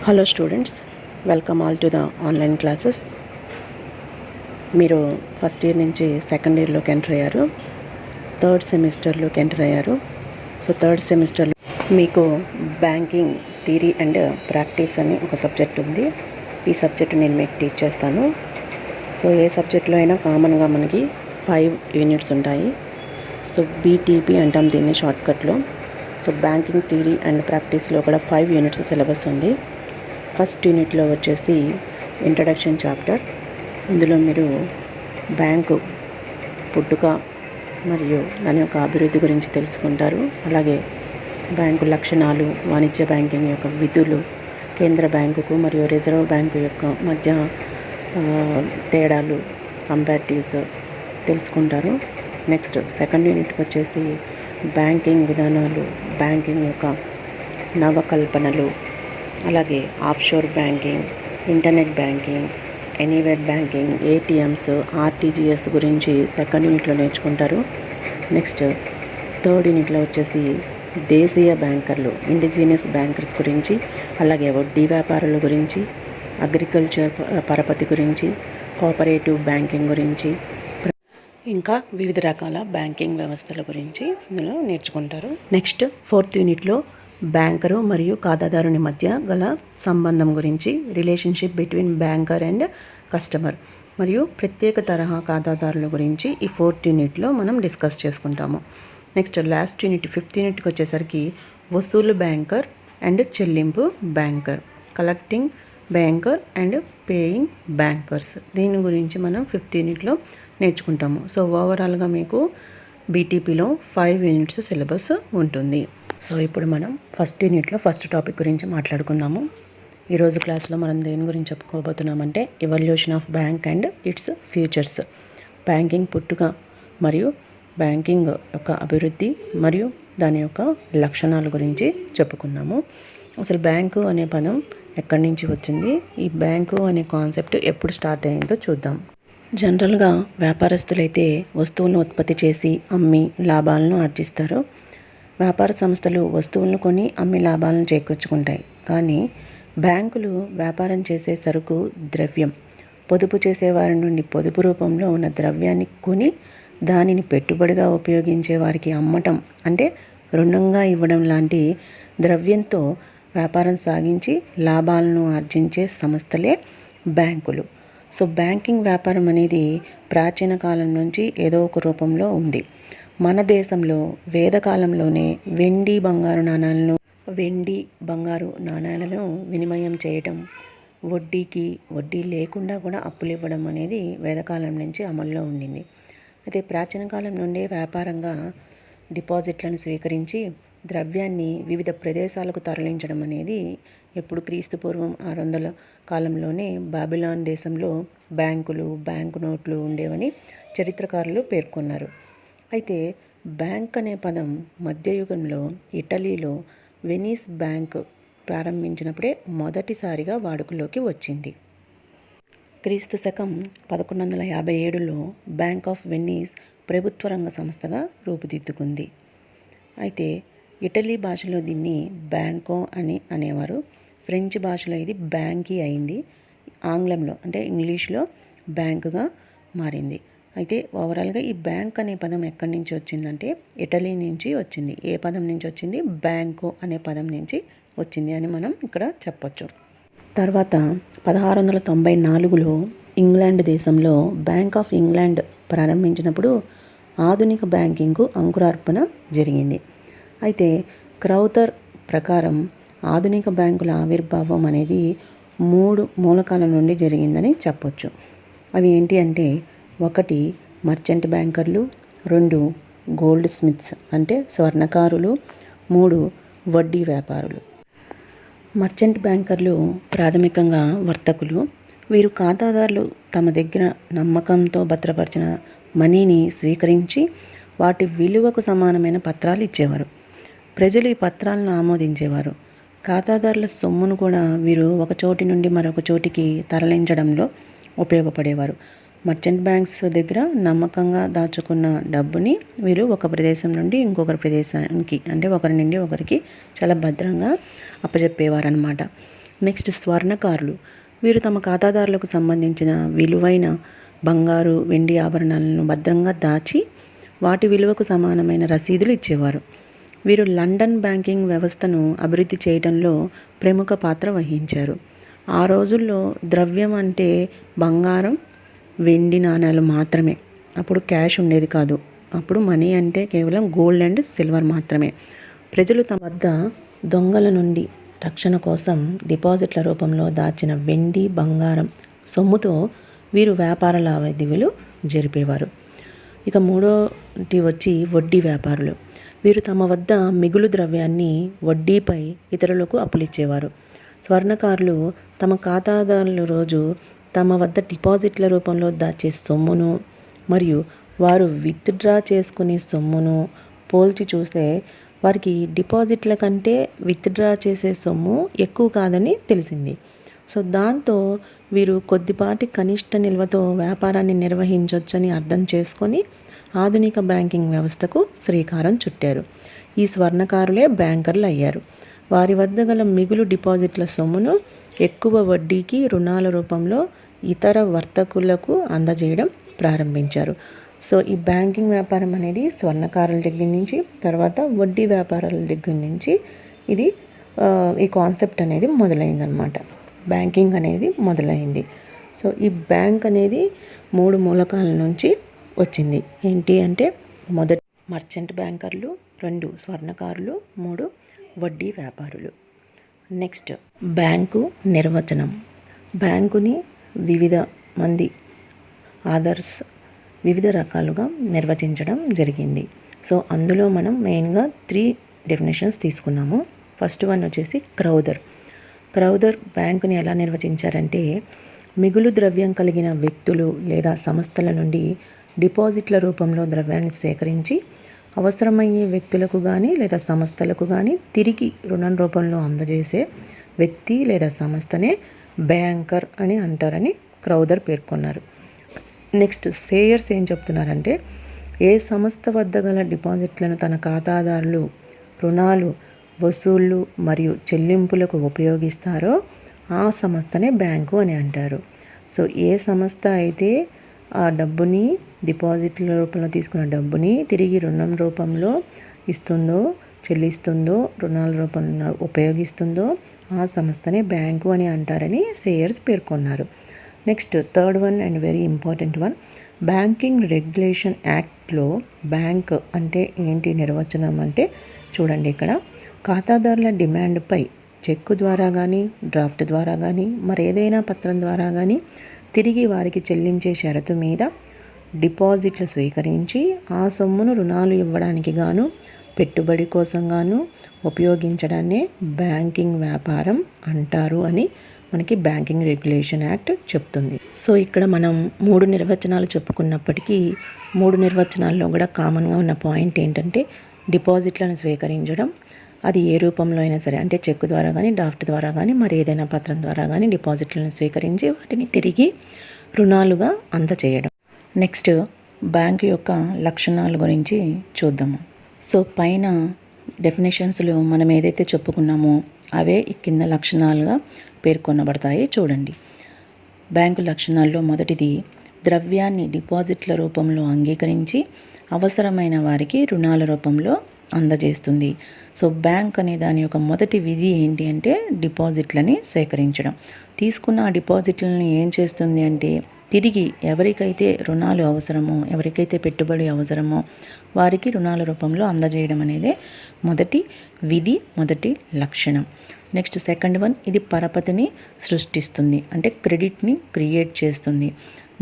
Hello students, welcome all to the online classes. మీరు first year నుంచి second ఇయర్లోకి enter అయ్యారు, third సెమిస్టర్లోకి enter అయ్యారు. So third సెమిస్టర్లో మీకు బ్యాంకింగ్ థియరీ అండ్ ప్రాక్టీస్ అని ఒక సబ్జెక్ట్ ఉంది. ఈ సబ్జెక్ట్ నేను మీకు టీచ్ చేస్తాను. సో ఏ సబ్జెక్ట్లో అయినా కామన్గా మనకి 5 యూనిట్స్ ఉంటాయి. సో బీటీపీ అంటాం దీన్ని షార్ట్కట్లో. సో బ్యాంకింగ్ థియరీ అండ్ ప్రాక్టీస్లో కూడా 5 యూనిట్స్ సిలబస్ ఉంది. ఫస్ట్ యూనిట్లో వచ్చేసి ఇంట్రడక్షన్ చాప్టర్. ఇందులో మీరు బ్యాంకు పుట్టుక మరియు దాని యొక్క అభివృద్ధి గురించి తెలుసుకుంటారు. అలాగే బ్యాంకు లక్షణాలు, వాణిజ్య బ్యాంకింగ్ యొక్క విధులు, కేంద్ర బ్యాంకుకు మరియు రిజర్వ్ బ్యాంకు యొక్క మధ్య తేడాలు, కంపారిటివ్స్ తెలుసుకుంటారు. నెక్స్ట్ సెకండ్ యూనిట్కి వచ్చేసి బ్యాంకింగ్ విధానాలు, బ్యాంకింగ్ యొక్క నవకల్పనలు, అలాగే offshore banking, internet banking, anywhere banking, ATMs, RTGS గురించి సెకండ్ యూనిట్లో నేర్చుకుంటారు. నెక్స్ట్ థర్డ్ యూనిట్లో వచ్చేసి దేశీయ బ్యాంకర్లు, ఇండిజినియస్ బ్యాంకర్స్ గురించి, అలాగే వడ్డీ వ్యాపారుల గురించి, అగ్రికల్చర్ పరపతి గురించి, కోఆపరేటివ్ బ్యాంకింగ్ గురించి, ఇంకా వివిధ రకాల బ్యాంకింగ్ వ్యవస్థల గురించి ఇందులో నేర్చుకుంటారు. నెక్స్ట్ ఫోర్త్ యూనిట్లో బ్యాంకరు మరియు ఖాతాదారుని మధ్య గల సంబంధం గురించి, relationship between banker and customer మరియు ప్రత్యేక తరహా ఖాతాదారుల గురించి ఈ ఫోర్త్ యూనిట్లో మనం డిస్కస్ చేసుకుంటాము. నెక్స్ట్ లాస్ట్ యూనిట్ ఫిఫ్త్ యూనిట్కి వచ్చేసరికి వసూలు బ్యాంకర్ అండ్ చెల్లింపు banker, collecting banker and paying bankers, దీని గురించి మనం ఫిఫ్త్ యూనిట్లో నేర్చుకుంటాము. సో ఓవరాల్గా మీకు బీటీపీలో 5 యూనిట్స్ సిలబస్ ఉంటుంది. సో ఇప్పుడు మనం ఫస్ట్ యూనిట్లో ఫస్ట్ టాపిక్ గురించి మాట్లాడుకుందాము. ఈరోజు క్లాస్లో మనం దేని గురించి చెప్పుకోబోతున్నామంటే evolution of bank and its futures, banking పుట్టుక మరియు బ్యాంకింగ్ యొక్క అభివృద్ధి మరియు దాని యొక్క లక్షణాల గురించి చెప్పుకున్నాము. అసలు బ్యాంకు అనే పదం ఎక్కడి నుంచి వచ్చింది, ఈ బ్యాంకు అనే కాన్సెప్ట్ ఎప్పుడు స్టార్ట్ అయ్యిందో చూద్దాం. జనరల్గా వ్యాపారస్తులైతే వస్తువులను ఉత్పత్తి చేసి అమ్మి లాభాలను ఆర్జిస్తారు. వ్యాపార సంస్థలు వస్తువులను కొని అమ్మి లాభాలను చేకూర్చుకుంటాయి. కానీ బ్యాంకులు వ్యాపారం చేసే సరుకు ద్రవ్యం, పొదుపు చేసేవారి నుండి పొదుపు రూపంలో ఉన్న ద్రవ్యాన్ని కొని దానిని పెట్టుబడిగా ఉపయోగించే వారికి అమ్మటం, అంటే రుణంగా ఇవ్వడం లాంటి ద్రవ్యంతో వ్యాపారం సాగించి లాభాలను ఆర్జించే సంస్థలే బ్యాంకులు. సో బ్యాంకింగ్ వ్యాపారం అనేది ప్రాచీన కాలం నుంచి ఏదో ఒక రూపంలో ఉంది. మన దేశంలో వేదకాలంలోనే వెండి బంగారు నాణాలను వినిమయం చేయటం, వడ్డీ లేకుండా కూడా అప్పులు ఇవ్వడం అనేది వేదకాలం నుంచి అమల్లో ఉండింది. అయితే ప్రాచీన కాలం నుండే వ్యాపారంగా డిపాజిట్లను స్వీకరించి ద్రవ్యాన్ని వివిధ ప్రదేశాలకు తరలించడం అనేది ఎప్పుడు క్రీస్తు పూర్వం 600 కాలంలోనే బాబిలాన్ దేశంలో బ్యాంకులు, బ్యాంకు నోట్లు ఉండేవని చరిత్రకారులు పేర్కొన్నారు. అయితే బ్యాంక్ అనే పదం మధ్యయుగంలో ఇటలీలో వెనీస్ బ్యాంక్ ప్రారంభించినప్పుడే మొదటిసారిగా వాడుకలోకి వచ్చింది. క్రీస్తు శకం 1157లో బ్యాంక్ ఆఫ్ వెనీస్ ప్రభుత్వ రంగ సంస్థగా రూపుదిద్దుకుంది. అయితే ఇటలీ భాషలో దీన్ని బ్యాంకో అని అనేవారు. ఫ్రెంచ్ భాషలో ఇది బ్యాంకీ అయింది. ఆంగ్లంలో అంటే ఇంగ్లీష్లో బ్యాంకుగా మారింది. అయితే ఓవరాల్గా ఈ బ్యాంక్ అనే పదం ఎక్కడి నుంచి వచ్చిందంటే ఇటలీ నుంచి వచ్చింది. ఏ పదం నుంచి వచ్చింది? బ్యాంకో అనే పదం నుంచి వచ్చింది అని మనం ఇక్కడ చెప్పొచ్చు. తర్వాత 1694లో ఇంగ్లాండ్ దేశంలో బ్యాంక్ ఆఫ్ ఇంగ్లాండ్ ప్రారంభించినప్పుడు ఆధునిక బ్యాంకింగ్కు అంకురార్పణ జరిగింది. అయితే క్రౌథర్ ప్రకారం ఆధునిక బ్యాంకుల ఆవిర్భావం అనేది 3 మూలకాల నుండి జరిగిందని చెప్పొచ్చు. అవి ఏంటి అంటే 1 మర్చెంట్ బ్యాంకర్లు, 2 గోల్డ్ స్మిత్స్ అంటే స్వర్ణకారులు, 3 వడ్డీ వ్యాపారులు. మర్చెంట్ బ్యాంకర్లు ప్రాథమికంగా వర్తకులు. వీరు ఖాతాదారులు తమ దగ్గర నమ్మకంతో భద్రపరిచిన మనీని స్వీకరించి వాటి విలువకు సమానమైన పత్రాలు ఇచ్చేవారు. ప్రజలు ఈ పత్రాలను ఆమోదించేవారు. ఖాతాదారుల సొమ్మును కూడా వీరు ఒక చోటి నుండి మరొక చోటికి తరలించడంలో ఉపయోగపడేవారు. మర్చెంట్ బ్యాంక్స్ దగ్గర నమ్మకంగా దాచుకున్న డబ్బుని వీరు ఒక ప్రదేశం నుండి ఇంకొక ప్రదేశానికి, అంటే ఒకరి నుండి ఒకరికి చాలా భద్రంగా అప్పచెప్పేవారు అన్నమాట. నెక్స్ట్ స్వర్ణకారులు. వీరు తమ ఖాతాదారులకు సంబంధించిన విలువైన బంగారు, వెండి ఆభరణాలను భద్రంగా దాచి వాటి విలువకు సమానమైన రసీదులు ఇచ్చేవారు. వీరు లండన్ బ్యాంకింగ్ వ్యవస్థను అభివృద్ధి చేయడంలో ప్రముఖ పాత్ర వహించారు. ఆ రోజుల్లో ద్రవ్యం అంటే బంగారం, వెండి నాణేలు మాత్రమే. అప్పుడు క్యాష్ ఉండేది కాదు. అప్పుడు మనీ అంటే కేవలం గోల్డ్ అండ్ సిల్వర్ మాత్రమే. ప్రజలు తమ వద్ద దొంగల నుండి రక్షణ కోసం డిపాజిట్ల రూపంలో దాచిన వెండి, బంగారం సొమ్ముతో వీరు వ్యాపార లావాదేవీలు జరిపేవారు. ఇక మూడోటి వచ్చి వడ్డీ వ్యాపారులు. వీరు తమ వద్ద మిగులు ద్రవ్యాన్ని వడ్డీపై ఇతరులకు అప్పులిచ్చేవారు. స్వర్ణకారులు తమ ఖాతాదారుల రోజు తమ వద్ద డిపాజిట్ల రూపంలో దాచే సొమ్మును మరియు వారు విత్డ్రా చేసుకునే సొమ్మును పోల్చి చూస్తే వారికి డిపాజిట్ల కంటే విత్డ్రా చేసే సొమ్ము ఎక్కువ కాదని తెలిసింది. సో దాంతో వీరు కొద్దిపాటి కనిష్ట నిల్వతో వ్యాపారాన్ని నిర్వహించవచ్చని అర్థం చేసుకొని ఆధునిక బ్యాంకింగ్ వ్యవస్థకు శ్రీకారం చుట్టారు. ఈ స్వర్ణకారులే బ్యాంకర్లు అయ్యారు. వారి వద్ద గల మిగులు డిపాజిట్ల సొమ్మును ఎక్కువ వడ్డీకి రుణాల రూపంలో ఇతర వర్తకులకు అందజేయడం ప్రారంభించారు. సో ఈ బ్యాంకింగ్ వ్యాపారం అనేది స్వర్ణకారుల దగ్గర నుంచి, తర్వాత వడ్డీ వ్యాపారాల దగ్గర నుంచి ఈ కాన్సెప్ట్ అనేది మొదలైందనమాట. బ్యాంకింగ్ అనేది మొదలైంది. సో ఈ బ్యాంక్ అనేది 3 మూలకాల నుంచి వచ్చింది. ఏంటి అంటే మొదటి మర్చెంట్ బ్యాంకర్లు, 2 స్వర్ణకారులు, 3 వడ్డీ వ్యాపారులు. నెక్స్ట్ బ్యాంకు నిర్వచనం. బ్యాంకుని వివిధ మంది ఆథర్స్ వివిధ రకాలుగా నిర్వచించడం జరిగింది. సో అందులో మనం మెయిన్గా 3 డెఫినేషన్స్ తీసుకున్నాము. ఫస్ట్ వన్ వచ్చేసి క్రౌదర్ బ్యాంకుని ఎలా నిర్వచించారంటే, మిగులు ద్రవ్యం కలిగిన వ్యక్తులు లేదా సంస్థల నుండి డిపాజిట్ల రూపంలో ద్రవ్యాన్ని సేకరించి అవసరమయ్యే వ్యక్తులకు కానీ లేదా సంస్థలకు కానీ తిరిగి రుణం రూపంలో అందజేసే వ్యక్తి లేదా సంస్థనే బ్యాంకర్ అని అంటారని క్రౌదర్ పేర్కొన్నారు. నెక్స్ట్ సేయర్స్ ఏం చెప్తున్నారంటే, ఏ సంస్థ వద్ద గల డిపాజిట్లను తన ఖాతాదారులు రుణాలు, వసూళ్లు మరియు చెల్లింపులకు ఉపయోగిస్తారో ఆ సంస్థనే బ్యాంకు అని అంటారు. సో ఏ సంస్థ అయితే ఆ డబ్బుని డిపాజిట్ల రూపంలో తీసుకున్న డబ్బుని తిరిగి రుణం రూపంలో ఇస్తుందో, చెల్లిస్తుందో, రుణాల రూపంలో ఉపయోగిస్తుందో ఆ సంస్థనే బ్యాంకు అని అంటారని సేయర్స్ పేర్కొన్నారు. Next third one and very important one, banking regulation యాక్ట్లో బ్యాంక్ అంటే ఏంటి నిర్వచనం అంటే చూడండి. ఇక్కడ ఖాతాదారుల డిమాండ్పై చెక్కు ద్వారా కానీ, డ్రాఫ్ట్ ద్వారా కానీ, మరేదైనా పత్రం ద్వారా కానీ తిరిగి వారికి చెల్లించే షరతు మీద డిపాజిట్లు స్వీకరించి ఆ సొమ్మును రుణాలు ఇవ్వడానికి గాను, పెట్టుబడి కోసం గాను ఉపయోగించడాన్నే బ్యాంకింగ్ వ్యాపారం అంటారు అని మనకి బ్యాంకింగ్ రెగ్యులేషన్ యాక్ట్ చెప్తుంది. సో ఇక్కడ మనం 3 నిర్వచనాలు చెప్పుకున్నప్పటికీ 3 నిర్వచనాల్లో కూడా కామన్గా ఉన్న పాయింట్ ఏంటంటే, డిపాజిట్లను స్వీకరించడం, అది ఏ రూపంలో అయినా సరే, అంటే చెక్ ద్వారా కానీ, డ్రాఫ్ట్ ద్వారా కానీ, మరి ఏదైనా పత్రం ద్వారా కానీ డిపాజిట్లను స్వీకరించి వాటిని తిరిగి రుణాలుగా అందచేయడం. నెక్స్ట్ బ్యాంకు యొక్క లక్షణాల గురించి చూద్దాము. సో పైన డెఫినేషన్స్లో మనం ఏదైతే చెప్పుకున్నామో అవే ఈ కింద లక్షణాలుగా పేర్కొనబడతాయి. చూడండి. బ్యాంకు లక్షణాల్లో మొదటిది, ద్రవ్యాన్ని డిపాజిట్ల రూపంలో అంగీకరించి అవసరమైన వారికి రుణాల రూపంలో అందజేస్తుంది. సో బ్యాంక్ అనే దాని యొక్క మొదటి విధి ఏంటి అంటే డిపాజిట్లని సేకరించడం. తీసుకున్న ఆ డిపాజిట్లని ఏం చేస్తుంది అంటే తిరిగి ఎవరికైతే రుణాలు అవసరమో, ఎవరికైతే పెట్టుబడి అవసరమో వారికి రుణాల రూపంలో అందజేయడం అనేదే మొదటి విధి, మొదటి లక్షణం. నెక్స్ట్ సెకండ్ వన్, ఇది పరపతిని సృష్టిస్తుంది, అంటే క్రెడిట్ని క్రియేట్ చేస్తుంది.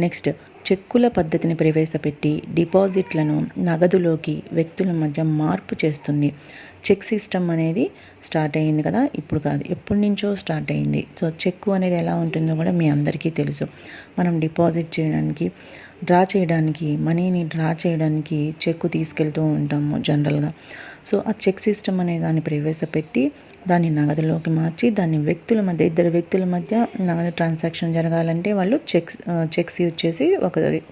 నెక్స్ట్ చెక్కుల పద్ధతిని ప్రవేశపెట్టి డిపాజిట్లను నగదులోకి వ్యక్తుల మధ్య మార్పు చేస్తుంది. చెక్ సిస్టమ్ అనేది స్టార్ట్ అయ్యింది కదా, ఇప్పుడు కాదు, ఎప్పటి నుంచో స్టార్ట్ అయ్యింది. సో చెక్కు అనేది ఎలా ఉంటుందో కూడా మీ అందరికీ తెలుసు. మనం డిపాజిట్ చేయడానికి, మనీని డ్రా చేయడానికి చెక్కు తీసుకెళ్తూ ఉంటాము జనరల్గా. సో ఆ చెక్ సిస్టమ్ అనే దాన్ని ప్రవేశపెట్టి దాన్ని నగదులోకి మార్చి దాన్ని ఇద్దరు వ్యక్తుల మధ్య నగదు ట్రాన్సాక్షన్ జరగాలంటే వాళ్ళు చెక్స్ యూజ్ చేసి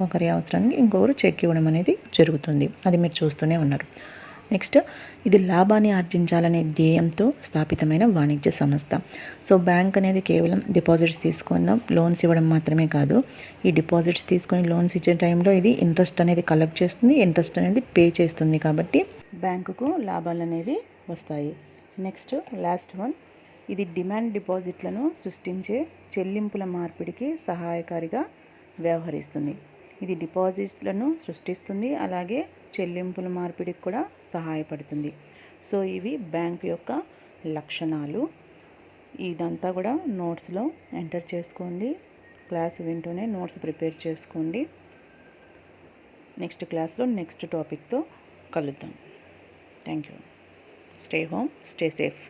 ఒకరి అవసరానికి ఇంకొకరు చెక్ ఇవ్వడం అనేది జరుగుతుంది. అది మీరు చూస్తూనే ఉన్నారు. నెక్స్ట్ ఇది లాభాన్ని ఆర్జించాలనే ధ్యేయంతో స్థాపితమైన వాణిజ్య సంస్థ. సో బ్యాంక్ అనేది కేవలం డిపాజిట్స్ తీసుకున్న లోన్స్ ఇవ్వడం మాత్రమే కాదు, ఈ డిపాజిట్స్ తీసుకొని లోన్స్ ఇచ్చే టైంలో ఇది ఇంట్రెస్ట్ అనేది కలెక్ట్ చేస్తుంది, ఇంట్రెస్ట్ అనేది పే చేస్తుంది, కాబట్టి బ్యాంకుకు లాభాలు అనేది వస్తాయి. నెక్స్ట్ లాస్ట్ వన్, ఇది డిమాండ్ డిపాజిట్లను సృష్టించే చెల్లింపుల మార్పిడికి సహాయకారిగా వ్యవహరిస్తుంది. ఇది డిపాజిట్లను సృష్టిస్తుంది, అలాగే చెల్లింపుల మార్పిడికి కూడా సహాయపడుతుంది. సో ఇవి బ్యాంక్ యొక్క లక్షణాలు. ఇదంతా కూడా నోట్స్లో ఎంటర్ చేసుకోండి. క్లాస్ వింటూనే నోట్స్ ప్రిపేర్ చేసుకోండి. నెక్స్ట్ క్లాస్లో నెక్స్ట్ టాపిక్తో కలుద్దాం. Thank you. Stay home, stay safe.